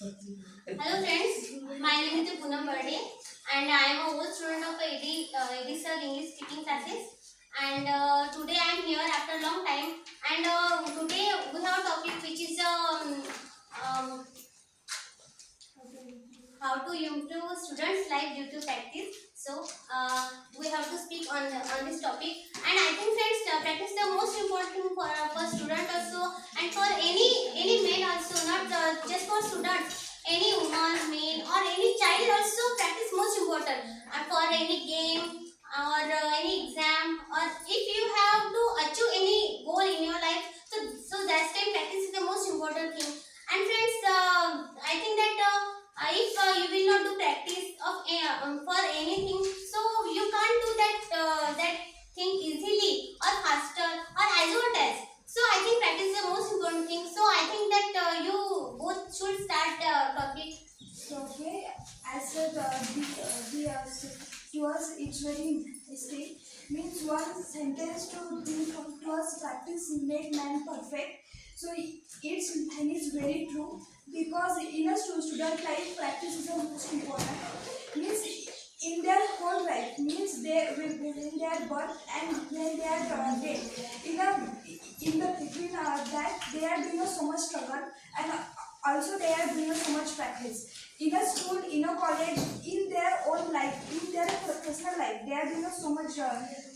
Hello friends, my name is Poonam Burde and I am a old student of AD Sir English speaking classes, and today I am here after a long time, and today we have a topic which is um, how to improve students' life due to practice. So we have to speak on this topic, and I think friends, practice is the most important for student also, and for any man also, not just for students. Any woman, man, or any child also, practice most important. And for any game or any exam, or if you have to achieve any goal in your life, so that time practice is the most important thing. And friends, I think that if you will not do practice of for anything, so you can't do that thing easily or faster or as well as. So I think practice is the most important thing. So I think that you both should start topic. So, okay, as said, to us, it's very interesting. Means one sentence to us, practice make man perfect. So it's very true because in a student life, practice is the most important. Means in their whole life, means they will in their birth and when they are dead. In the between that they are doing so much struggle, and also they are doing so much practice in a school, in a college, in their own life, in their personal life. They are doing so much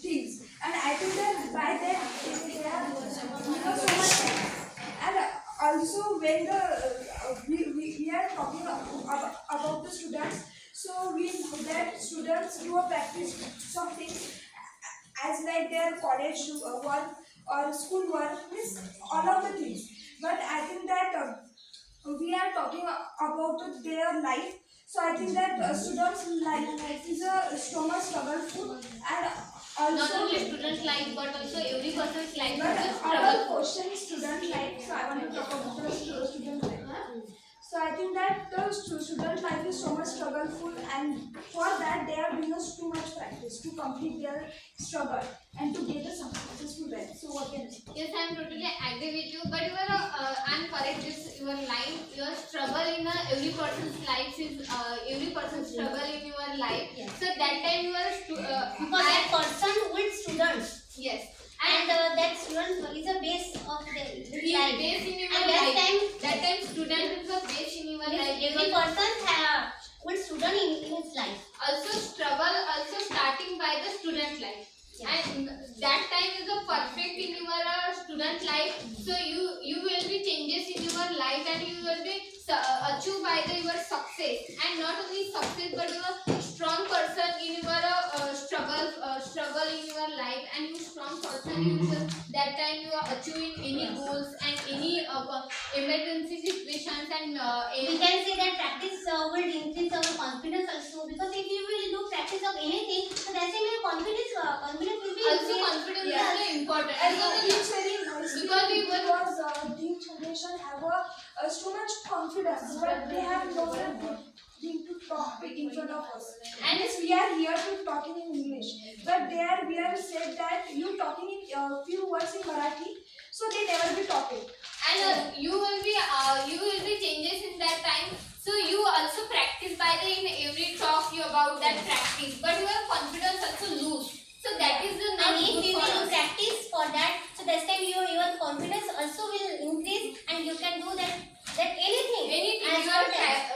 things, and I think that by that they are doing so much. And also when we are talking about the students, so we know that students do a practice something as like their college work or school work, means all of the things. But I think that we are talking about their life. So I think that students' life is a so much struggleful, and also Not only students' life but also every person's life but is a our struggle. question is student life. So I want to talk about the student life. So I think that the student life is so much struggleful, and for that they are doing us too much practice to complete their struggle and to get a successful life. So what can I say? Yes, I am totally agree with you. But I'm correct. This your line, your struggle in every person's life is every person's struggle in your life. Yes. So that time you are because that person will students. Yes. And that student is a base of the life. Base in your and life. That time student is the base in your life. Every person will student in his life. Also struggle also starting by the student life. Yes. And that time is a perfect in your student life. So you will be changes in your life, and you will be achieved by your success, and not only success but you are strong person in your struggle in your life, and you strong person in your, that time you are achieving any goals and any emergency situations, and we can say that practice will increase our confidence also, because if you will do practice of anything, so that's why your confidence will be also increased. Confidence is very important, And it's very nice because we will new generation have so much confidence, but they have no thing to talk in front of us. And yes, we are here to talking in English, but there we are said that you talking in few words in Marathi, so they never be talking. And you will be changes in that time. So you also practice by the in every talk you about that practice, but your confidence also lose. So that is the not. And if you will practice for that, so that time your confidence also will increase, and you can do that anything as your yes.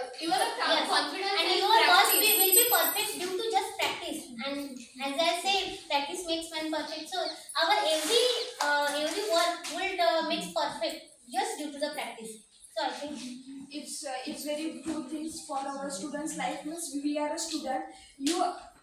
Confidence and your work will be perfect due to just practice. And as I said, practice makes man perfect. So our every work will makes perfect just due to the practice. So I think it's very true things for our students' life. Means we are a student. You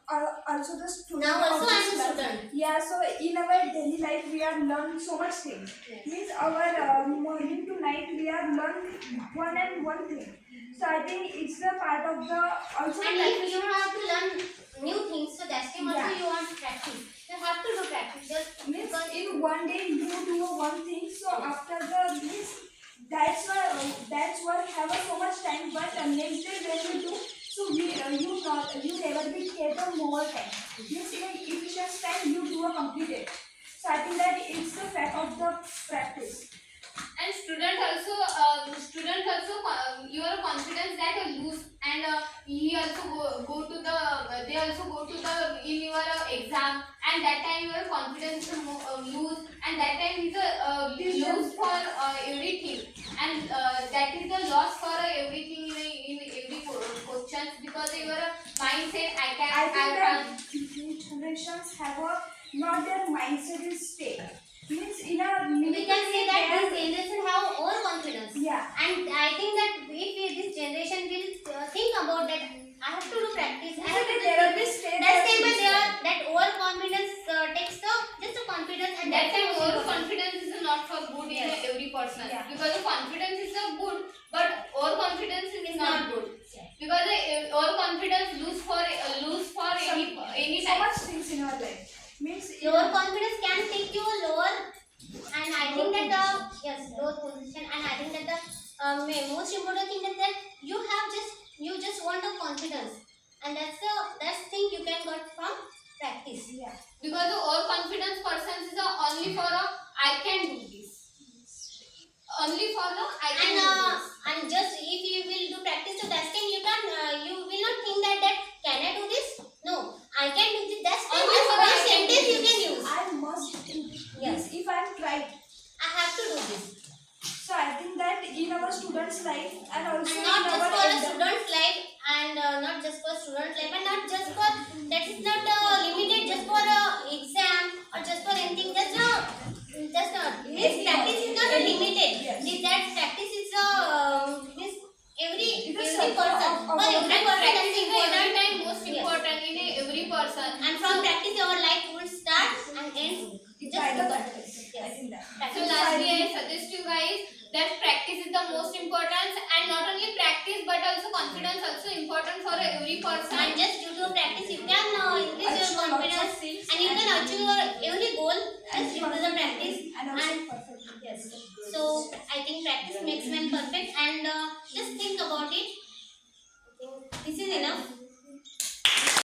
are also the student. Now also I am a life. student. Yeah. So in our daily life, we are learn so much things. Yes. Means our morning to night, we are learn one thing. So I think it's the part of the also. And if you have to learn new things, so that's why also yeah. you want to practice. You have to do practice. Just means in one day you do one thing. So after the means that's what have so much time. But next day when you do, so you never be get a more time. Means in an efficient time you do a complete it. So I think that it's the fact of the practice. and student also your confidence that is the loss for everything in every questions, because your mindset I think that new generations have a not their mindset is stay. Means in a We can say that they this generation have overconfidence. yeah. And I think that this generation will think about that I have to do practice. I have to There will be do state that time versus- that overconfidence takes the just a confidence and that that time time overconfidence is not for good in Yes. every person, Yeah. because the confidence is a good, but overconfidence is not good, because overconfidence lose for any So time. much things in our life. Means lower confidence can take you lower, and I think that lower position, and I think that the most important thing is that you just want a confidence, and that's thing you can get from practice. yeah. Because the overconfidence person is only for I can do this, only for I can And do this. and just if you will do practice, so that time you can you will not think that can I do this? No, I can do this. That's the Only for I can sentence do you can this. use. I must do Yes. this if I am tried. I have to do this. So I think that in our students' life and also And in not just our for a elder- student's life, and not just for student's life, and not just for that is not limited just for a exam or just for anything. That's not. This practice is not limited. Yes. That practice is this every It is every circle person. of- For every And person, that practice is is every important. time most Yes. important in every person. And from practice, your life will start and end just by the because. practice. I think that. So Practice. lastly, I suggest you guys that practice is the most important, and not only practice but also confidence also important for every person. And just due to practice, you can increase Achieve your lots of confidence, things and you can achieve your every goal just due to the practice. And also And perfect. yes, so I think practice makes man perfect, and just think about it. I think this is enough.